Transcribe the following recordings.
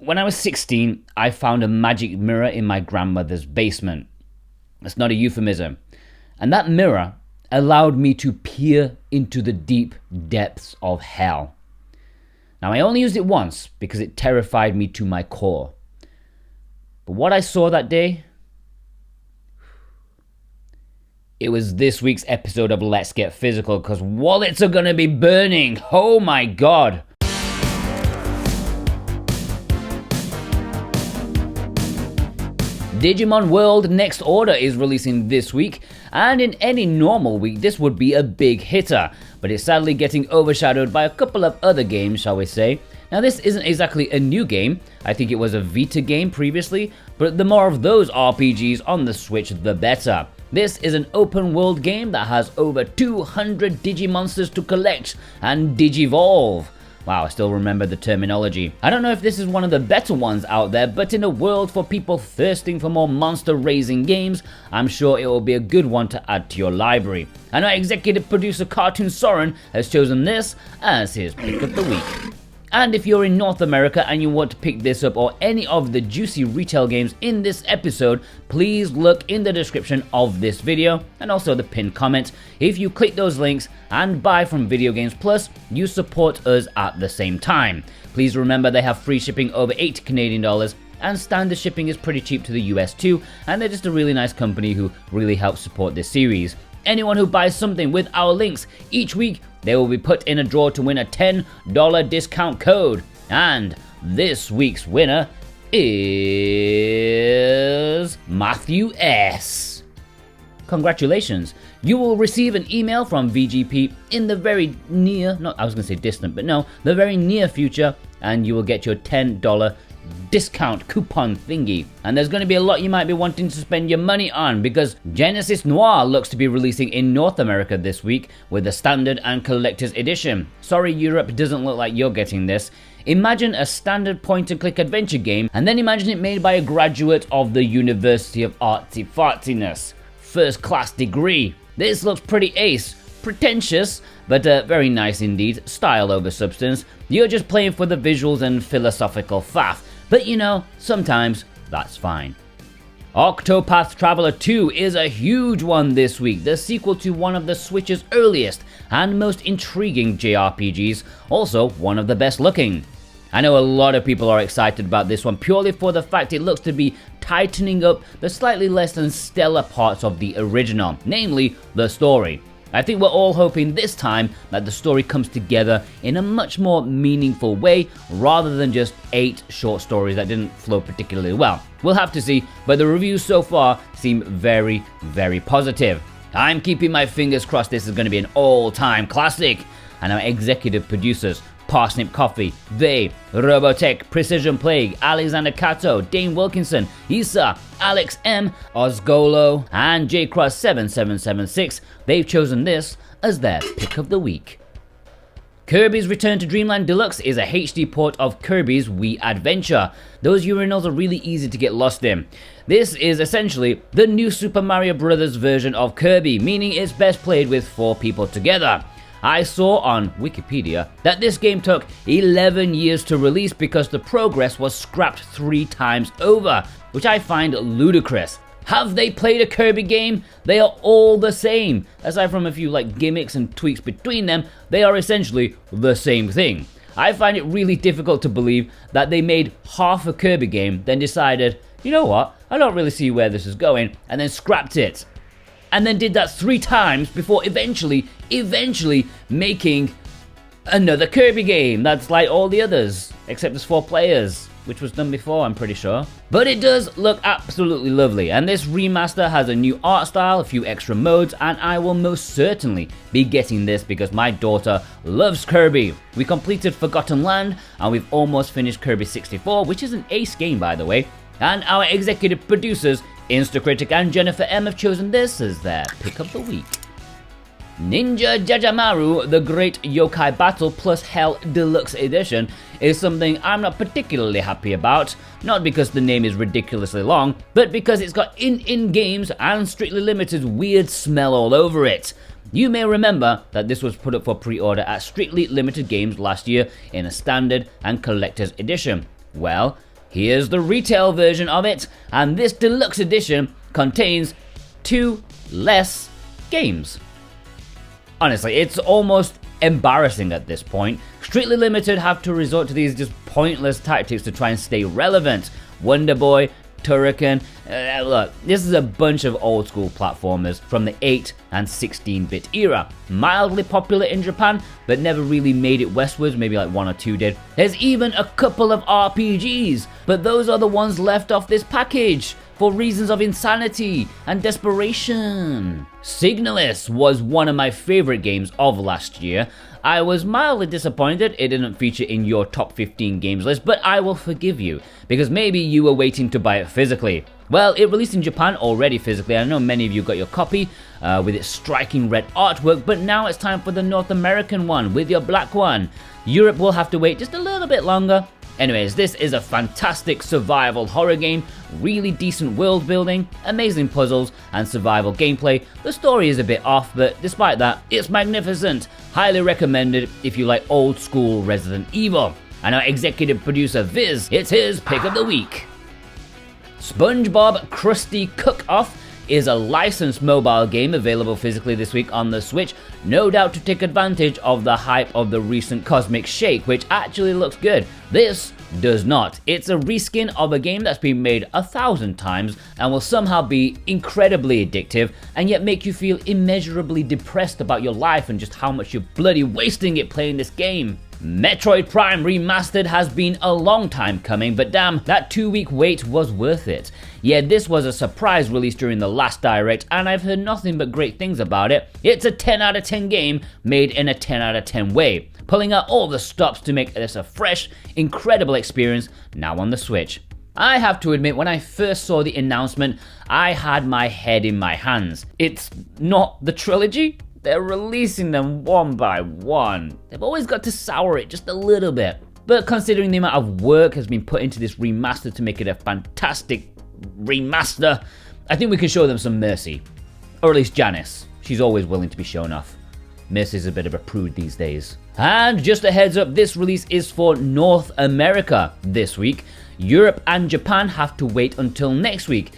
when I was 16, I found a magic mirror in my grandmother's basement. That's not a euphemism. And that mirror allowed me to peer into the deep depths of hell. Now, I only used it once because it terrified me to my core. But what I saw that day, it was this week's episode of Let's Get Physical, because wallets are gonna be burning. Oh my god. Digimon World Next Order is releasing this week, and in any normal week this would be a big hitter, but it's sadly getting overshadowed by a couple of other games, shall we say. Now, this isn't exactly a new game. I think it was a Vita game previously, but the more of those RPGs on the Switch, the better. This is an open world game that has over 200 Digimonsters to collect and Digivolve. Wow, I still remember the terminology. I don't know if this is one of the better ones out there, but in a world for people thirsting for more monster-raising games, I'm sure it will be a good one to add to your library. And our executive producer Cartoon Soren has chosen this as his pick of the week. And if you're in North America and you want to pick this up or any of the juicy retail games in this episode, please look in the description of this video and also the pinned comment. If you click those links and buy from Video Games Plus, you support us at the same time. Please remember they have free shipping over $80 Canadian, and standard shipping is pretty cheap to the US too, and they're just a really nice company who really helps support this series. Anyone who buys something with our links each week, they will be put in a draw to win a $10 discount code. And this week's winner is Matthew S. Congratulations. You will receive an email from VGP in the very near, not I was going to say distant, but no, the very near future, and you will get your $10 discount coupon thingy. And there's going to be a lot you might be wanting to spend your money on, because Genesis Noir looks to be releasing in North America this week with the standard and collector's edition. Sorry Europe, doesn't look like you're getting this. Imagine a standard point-and-click adventure game, and then imagine it made by a graduate of the University of Artsy Fartsiness. First class degree. This looks pretty ace. Pretentious, but very nice indeed. Style over substance. You're just playing for the visuals and philosophical faff. But you know, sometimes that's fine. Octopath Traveler 2 is a huge one this week, the sequel to one of the Switch's earliest and most intriguing JRPGs, also one of the best looking. I know a lot of people are excited about this one purely for the fact it looks to be tightening up the slightly less than stellar parts of the original, namely the story. I think we're all hoping this time that the story comes together in a much more meaningful way rather than just 8 short stories that didn't flow particularly well. We'll have to see, but the reviews so far seem very, very positive. I'm keeping my fingers crossed this is going to be an all-time classic. And our executive producers, Parsnip Coffee, They, Robotech, Precision Plague, Alexander Cato, Dane Wilkinson, Issa, Alex M, Ozgolo, and JCross7776, they've chosen this as their pick of the week. Kirby's Return to Dreamland Deluxe is a HD port of Kirby's Wii Adventure. Those urinals are really easy to get lost in. This is essentially the new Super Mario Bros. Version of Kirby, meaning it's best played with 4 people together. I saw on Wikipedia that this game took 11 years to release because the progress was scrapped 3 times over, which I find ludicrous. Have they played a Kirby game? They are all the same. Aside from a few gimmicks and tweaks between them, they are essentially the same thing. I find it really difficult to believe that they made half a Kirby game, then decided, you know what, I don't really see where this is going, and then scrapped it. And then did that 3 times before eventually making another Kirby game that's like all the others, except there's 4 players, which was done before, I'm pretty sure. But it does look absolutely lovely, and this remaster has a new art style, a few extra modes, and I will most certainly be getting this because my daughter loves Kirby. We completed Forgotten Land, and we've almost finished Kirby 64, which is an ace game by the way, and our executive producers, Instacritic and Jennifer M, have chosen this as their pick of the week. Ninja JaJaMaru, The Great Yokai Battle plus Hell Deluxe Edition is something I'm not particularly happy about, not because the name is ridiculously long, but because it's got in games and Strictly Limited's weird smell all over it. You may remember that this was put up for pre-order at Strictly Limited Games last year in a standard and collector's edition. Well, Here's the retail version of it, and this deluxe edition contains 2 less games. Honestly, it's almost embarrassing at this point. Strictly Limited have to resort to these just pointless tactics to try and stay relevant. Wonder Boy, Turrican, look, this is a bunch of old school platformers from the 8 and 16-bit era. Mildly popular in Japan, but never really made it westwards, maybe like 1 or 2 did. There's even a couple of RPGs, but those are the ones left off this package for reasons of insanity and desperation. SIGNALIS was one of my favorite games of last year. I was mildly disappointed it didn't feature in your top 15 games list, but I will forgive you, because maybe you were waiting to buy it physically. Well, it released in Japan already physically. I know many of you got your copy with its striking red artwork, but now it's time for the North American one with your black one. Europe will have to wait just a little bit longer. Anyways, this is a fantastic survival horror game, really decent world building, amazing puzzles, and survival gameplay. The story is a bit off, but despite that, it's magnificent. Highly recommended if you like old school Resident Evil. And our executive producer Viz, it's his pick of the week. SpongeBob Krusty Cook-Off is a licensed mobile game available physically this week on the Switch, no doubt to take advantage of the hype of the recent Cosmic Shake, which actually looks good. This does not. It's a reskin of a game that's been made 1,000 times and will somehow be incredibly addictive and yet make you feel immeasurably depressed about your life and just how much you're bloody wasting it playing this game. Metroid Prime Remastered has been a long time coming, but damn, that 2-week wait was worth it. Yeah, this was a surprise release during the last Direct, and I've heard nothing but great things about it. It's a 10 out of 10 game made in a 10 out of 10 way, pulling out all the stops to make this a fresh, incredible experience now on the Switch. I have to admit, when I first saw the announcement, I had my head in my hands. It's not the trilogy. They're releasing them one by one. They've always got to sour it just a little bit. But considering the amount of work has been put into this remaster to make it a fantastic remaster, I think we can show them some mercy. Or at least Janice. She's always willing to be shown off. Mercy's a bit of a prude these days. And just a heads up, this release is for North America this week. Europe and Japan have to wait until next week.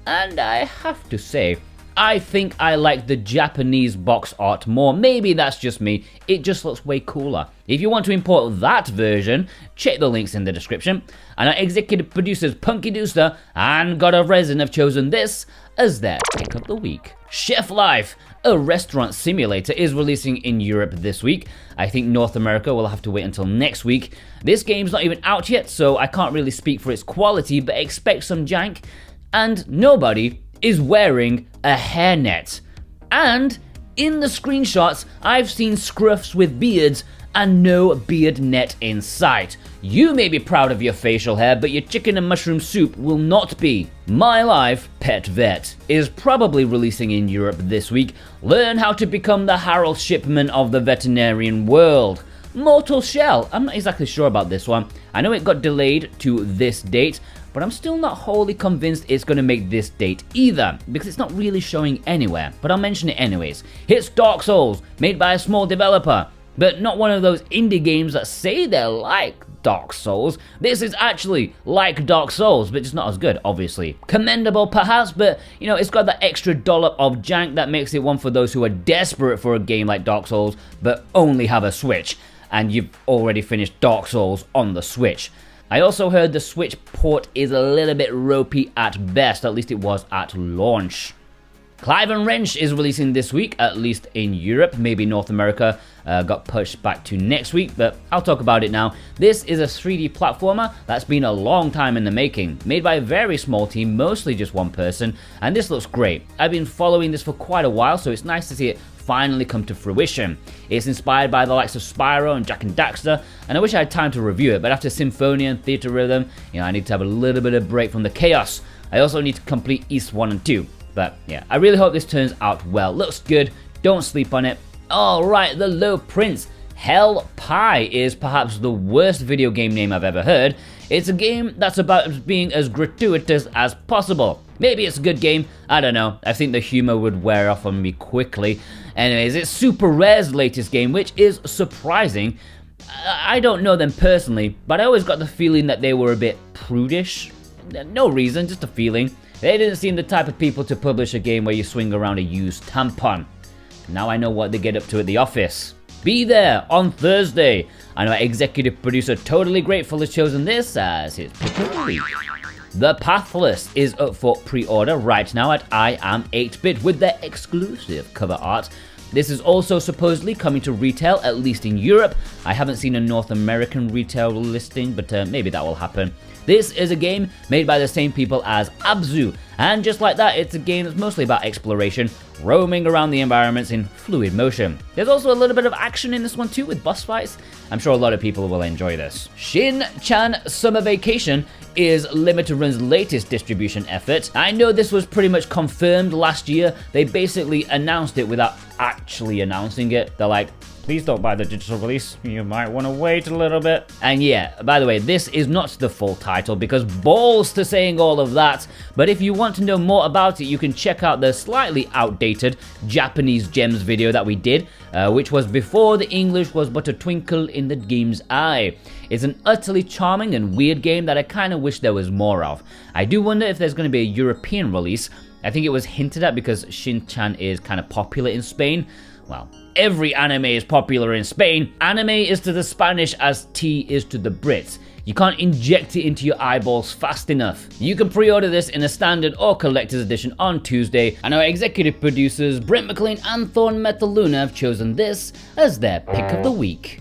And I have to say, I think I like the Japanese box art more. Maybe that's just me, it just looks way cooler. If you want to import that version, check the links in the description. And our executive producers Punky Dooster and God of Resin have chosen this as their pick of the week. Chef Life, a restaurant simulator, is releasing in Europe this week. I think North America will have to wait until next week. This game's not even out yet, so I can't really speak for its quality, but expect some jank. And nobody is wearing a hairnet. And in the screenshots, I've seen scruffs with beards and no beard net in sight. You may be proud of your facial hair, but your chicken and mushroom soup will not be. My Life Pet Vet is probably releasing in Europe this week. Learn how to become the Harold Shipman of the veterinarian world. Mortal Shell, I'm not exactly sure about this one. I know it got delayed to this date, but I'm still not wholly convinced it's going to make this date either, because it's not really showing anywhere, but I'll mention it anyways. It's Dark Souls, made by a small developer, but not one of those indie games that say they're like Dark Souls. This is actually like Dark Souls, but it's not as good, obviously. Commendable perhaps, but you know, it's got that extra dollop of jank that makes it one for those who are desperate for a game like Dark Souls, but only have a Switch, and you've already finished Dark Souls on the Switch. I also heard the Switch port is a little bit ropey at best, at least it was at launch. Clive N Wrench is releasing this week, at least in Europe. Maybe North America got pushed back to next week, but I'll talk about it now. This is a 3D platformer that's been a long time in the making, made by a very small team, mostly just one person, and this looks great. I've been following this for quite a while, so it's nice to see it finally come to fruition. It's inspired by the likes of Spyro and Jak and Daxter, and I wish I had time to review it, but after Symphonia and Theater Rhythm, you know, I need to have a little bit of break from the chaos. I also need to complete East 1 and 2, but yeah, I really hope this turns out well. Looks good, don't sleep on it. Alright, The Low Prince. Hell Pie is perhaps the worst video game name I've ever heard. It's a game that's about being as gratuitous as possible. Maybe it's a good game, I don't know. I think the humor would wear off on me quickly. Anyways, it's Super Rare's latest game, which is surprising. I don't know them personally, but I always got the feeling that they were a bit prudish. No reason, just a feeling. They didn't seem the type of people to publish a game where you swing around a used tampon. Now I know what they get up to at the office. Be there on Thursday. I know our executive producer Totally Grateful has chosen this as his pick of the week. The Pathless is up for pre-order right now at I Am 8-Bit with their exclusive cover art. This is also supposedly coming to retail, at least in Europe. I haven't seen a North American retail listing, but maybe that will happen. This is a game made by the same people as Abzu, and just like that, it's a game that's mostly about exploration, roaming around the environments in fluid motion. There's also a little bit of action in this one too with boss fights. I'm sure a lot of people will enjoy this. Shin-chan Summer Vacation is Limited Run's latest distribution effort. I know this was pretty much confirmed last year. They basically announced it without actually announcing it. They're like, please don't buy the digital release, you might want to wait a little bit. And yeah, by the way, this is not the full title because balls to saying all of that, but if you want to know more about it, you can check out the slightly outdated Japanese Gems video that we did, which was before the English was but a twinkle in the game's eye. It's an utterly charming and weird game that I kind of wish there was more of. I do wonder if there's going to be a European release. I think it was hinted at because Shin-chan is kind of popular in Spain. Well, every anime is popular in Spain. Anime is to the Spanish as tea is to the Brits. You can't inject it into your eyeballs fast enough. You can pre-order this in a standard or collector's edition on Tuesday, and our executive producers Brent McLean and Thorn Metal Lunar have chosen this as their pick of the week.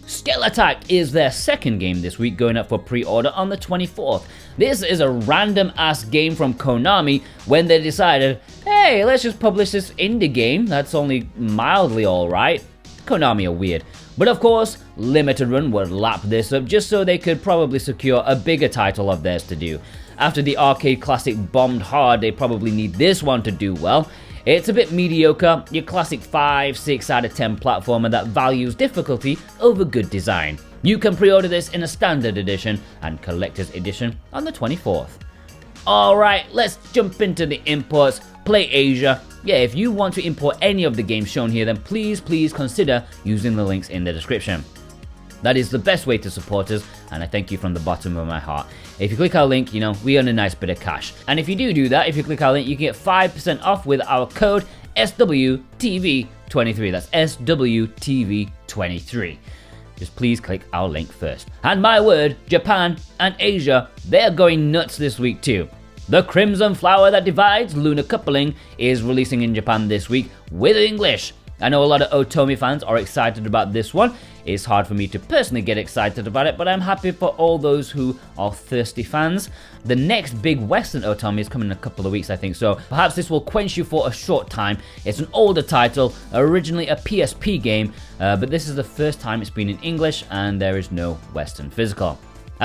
Skelattack is their second game this week, going up for pre-order on the 24th. This is a random-ass game from Konami when they decided, hey, let's just publish this indie game that's only mildly alright. Konami are weird. But of course, Limited Run would lap this up just so they could probably secure a bigger title of theirs to do. After the arcade classic bombed hard, they probably need this one to do well. It's a bit mediocre, your classic 5-6 out of 10 platformer that values difficulty over good design. You can pre-order this in a standard edition and collector's edition on the 24th. Alright, let's jump into the imports. Play Asia. Yeah, if you want to import any of the games shown here, then please consider using the links in the description. That is the best way to support us, and I thank you from the bottom of my heart. If you click our link, you know, we earn a nice bit of cash. And if you do that, if you click our link, you can get 5% off with our code SWTV23. That's SWTV23. Just please click our link first. And my word, Japan and Asia, they're going nuts this week too. The Crimson Flower That Divides Lunar Coupling is releasing in Japan this week with English. I know a lot of Otome fans are excited about this one. It's hard for me to personally get excited about it, but I'm happy for all those who are thirsty fans. The next big Western Otome is coming in a couple of weeks, I think, so perhaps this will quench you for a short time. It's an older title, originally a PSP game, but this is the first time it's been in English and there is no Western physical.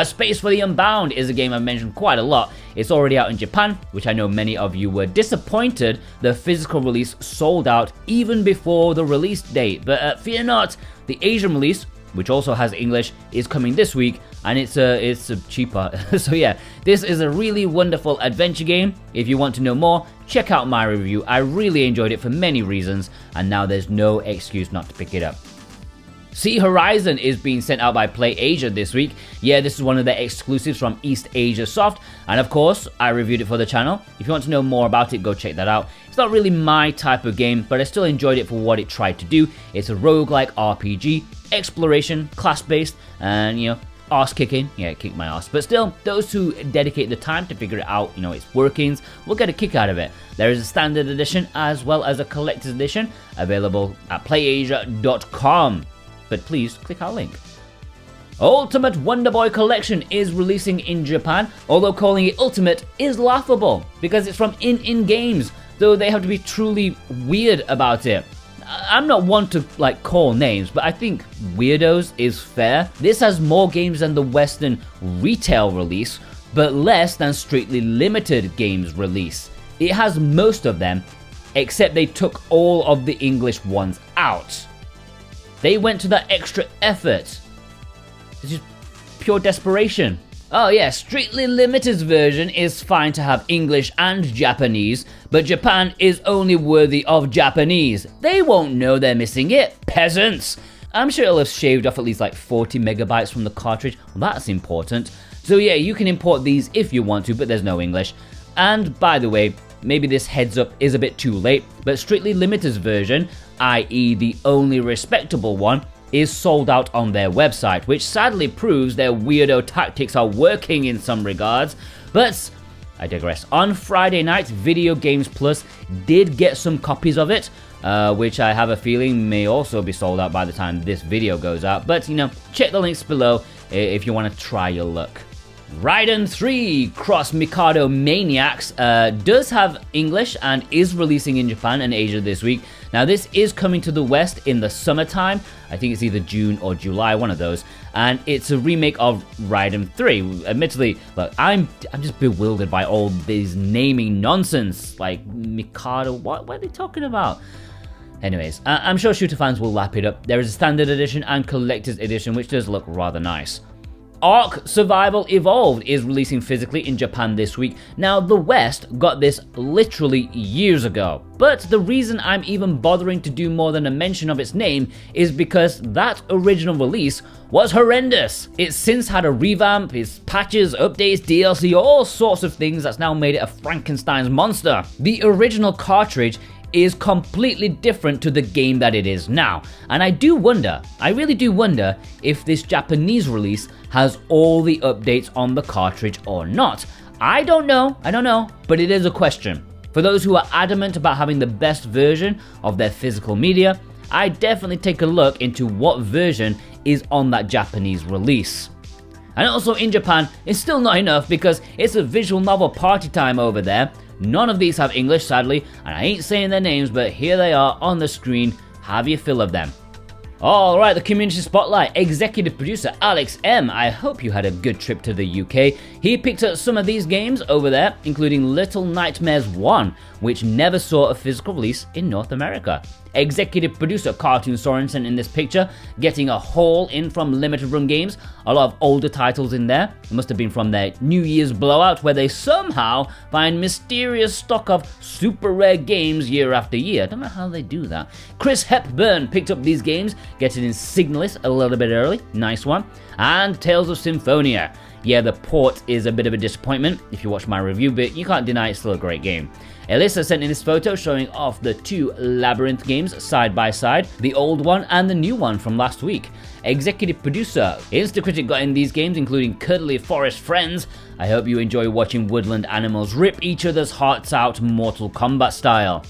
Space For The Unbound is a game I've mentioned quite a lot. It's already out in Japan, which I know many of you were disappointed the physical release sold out even before the release date. But fear not, the Asian release, which also has English, is coming this week, and it's cheaper. So yeah, this is a really wonderful adventure game. If you want to know more, check out my review. I really enjoyed it for many reasons, and now there's no excuse not to pick it up. Sea Horizon is being sent out by Play Asia this week. Yeah, this is one of their exclusives from East Asia Soft, and of course, I reviewed it for the channel. If you want to know more about it, go check that out. It's not really my type of game, but I still enjoyed it for what it tried to do. It's a roguelike RPG, exploration, class-based, and you know, arse-kicking. Yeah, it kicked my arse. But still, those who dedicate the time to figure it out, you know, its workings, will get a kick out of it. There is a standard edition as well as a collector's edition available at playasia.com. But please click our link. Ultimate Wonder Boy Collection is releasing in Japan, although calling it Ultimate is laughable because it's from in games, though they have to be truly weird about it. I'm not one to like call names, but I think weirdos is fair. This has more games than the Western retail release, but less than strictly limited games release. It has most of them, except they took all of the English ones out. They went to that extra effort. It's just pure desperation. Oh yeah, Strictly Limited's version is fine to have English and Japanese, but Japan is only worthy of Japanese. They won't know they're missing it, peasants. I'm sure it'll have shaved off at least like 40 megabytes from the cartridge. Well, that's important. So yeah, you can import these if you want to, but there's no English. And by the way, maybe this heads up is a bit too late, but Strictly Limited's version, i.e. the only respectable one, is sold out on their website, which sadly proves their weirdo tactics are working in some regards. But I digress. On Friday night, Video Games Plus did get some copies of it, which I have a feeling may also be sold out by the time this video goes out. But, you know, check the links below if you want to try your luck. Raiden 3 Cross Mikado MANIAX does have English and is releasing in Japan and Asia this week. Now this is coming to the West in the summertime. I think it's either June or July, one of those. And it's a remake of Raiden 3. Admittedly, look, I'm just bewildered by all this naming nonsense. Like Mikado, what are they talking about? Anyways, I'm sure shooter fans will lap it up. There is a standard edition and collector's edition, which does look rather nice. Ark Survival Evolved is releasing physically in Japan this week. Now, the West got this literally years ago, but the reason I'm even bothering to do more than a mention of its name is because that original release was horrendous. It's since had a revamp, it's patches, updates, DLC, all sorts of things that's now made it a Frankenstein's monster. The original cartridge is completely different to the game that it is now. And I really do wonder if this Japanese release has all the updates on the cartridge or not. I don't know, but it is a question. For those who are adamant about having the best version of their physical media, I definitely take a look into what version is on that Japanese release. And also in Japan, it's still not enough because it's a visual novel party time over there. None of these have English, sadly, and I ain't saying their names, but here they are on the screen. Have your fill of them. Alright, the community spotlight. Executive producer Alex M. I hope you had a good trip to the UK. He picked up some of these games over there, including Little Nightmares 1, which never saw a physical release in North America. Executive producer Cartoon Sorensen in this picture, getting a haul in from Limited Run Games. A lot of older titles in there. It must have been from their New Year's blowout where they somehow find mysterious stock of super rare games year after year. I don't know how they do that. Chris Hepburn picked up these games, getting in SIGNALIS a little bit early. Nice one. And Tales of Symphonia. Yeah, the port is a bit of a disappointment if you watch my review, but you can't deny it's still a great game. Alyssa sent in this photo showing off the two Labyrinth games side by side, the old one and the new one from last week. Executive producer Instacritic got in these games, including Cuddly Forest Friends. I hope you enjoy watching woodland animals rip each other's hearts out Mortal Kombat style.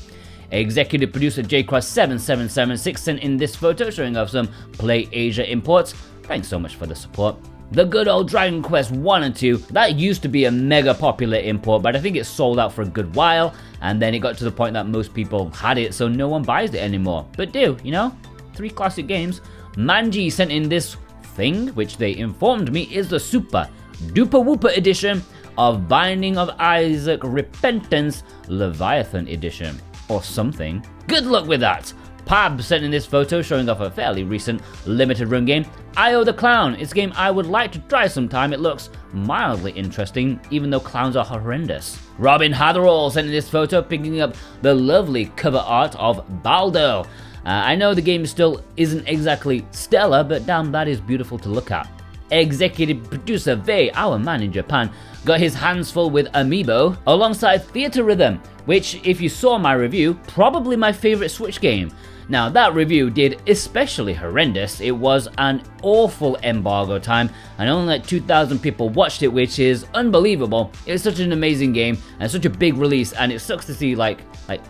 Executive producer JCross7776 sent in this photo showing off some Play Asia imports. Thanks so much for the support. The good old Dragon Quest 1 and 2, that used to be a mega popular import, but I think it sold out for a good while, and then it got to the point that most people had it, so no one buys it anymore. But do, you know? 3 classic games. Manji sent in this thing, which they informed me is the Super Duper Wooper edition of Binding of Isaac Repentance Leviathan edition, or something. Good luck with that! Pab sent in this photo showing off a fairly recent limited run game, Io the Clown. It's a game I would like to try sometime. It looks mildly interesting, even though clowns are horrendous. Robin Hatherall sent in this photo picking up the lovely cover art of Baldo. I know the game still isn't exactly stellar, but damn, that is beautiful to look at. Executive producer Vei, our man in Japan, got his hands full with Amiibo alongside Theater Rhythm, which, if you saw my review, probably my favorite Switch game. Now, that review did especially horrendous. It was an awful embargo time, and only like 2,000 people watched it, which is unbelievable. It's such an amazing game and such a big release, and it sucks to see like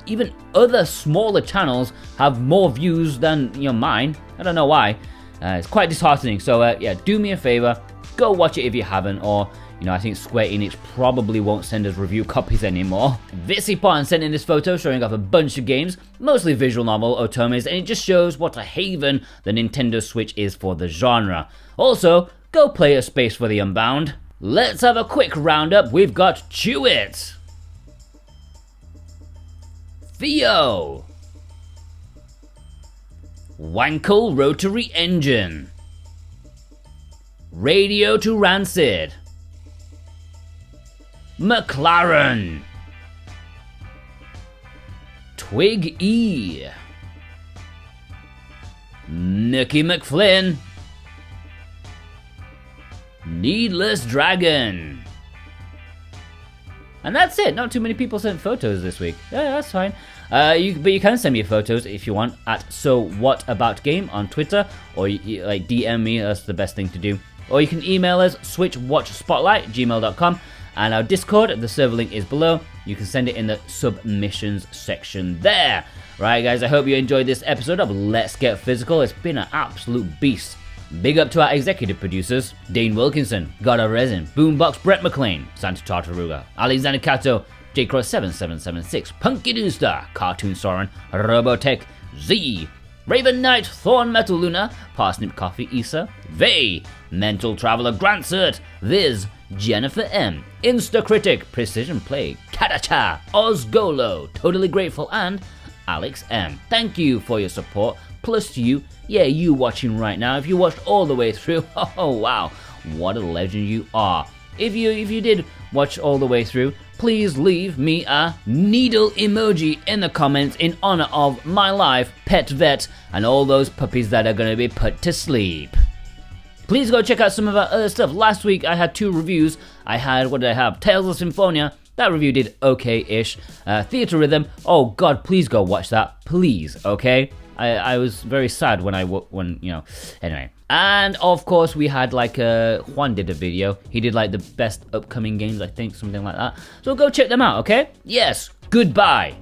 even other smaller channels have more views than mine. I don't know why. It's quite disheartening. So yeah, do me a favor, go watch it if you haven't, or I think Square Enix probably won't send us review copies anymore. Vitsipon sent in this photo showing off a bunch of games, mostly visual novel otomes, and it just shows what a haven the Nintendo Switch is for the genre. Also, go play a Space for the Unbound. Let's have a quick roundup. We've got Chew It, Theo, Wankel Rotary Engine, Radio to Rancid, McLaren, Twig E, Mickey McFlynn, Needless Dragon. And that's it. Not too many people sent photos this week. Yeah, that's fine. But you can send me photos if you want at SoWhatAboutGame on Twitter, or like DM me. That's the best thing to do. Or you can email us switchwatchspotlight@gmail.com, and our Discord, the server link is below. You can send it in the submissions section there. Right, guys, I hope you enjoyed this episode of Let's Get Physical. It's been an absolute beast. Big up to our executive producers, Dane Wilkinson, God of Resin, Boombox Brett McLean, Santa Tartaruga, Alexander Kato, JCross7776, Punky Dooster, Cartoon Soren, Robotech, Z, Raven Knight, Thorn Metal Lunar, Parsnip Coffee Isa, Vey, Mental Traveler Grantsert, Viz, Jennifer M, Instacritic, Precision Play, Katacha, Ozgolo, Totally Grateful, and Alex M. Thank you for your support. Plus to you, yeah, you watching right now. If you watched all the way through, oh wow, what a legend you are. If you did watch all the way through, please leave me a needle emoji in the comments in honor of my life, pet vet, and all those puppies that are going to be put to sleep. Please go check out some of our other stuff. Last week I had 2 reviews. I had, what did I have? Tales of Symphonia. That review did okay-ish. Theater Rhythm. Oh god, please go watch that. Please, okay? I was very sad when anyway. And of course we had Juan did a video. He did the best upcoming games, I think, something like that. So go check them out, okay? Yes, goodbye.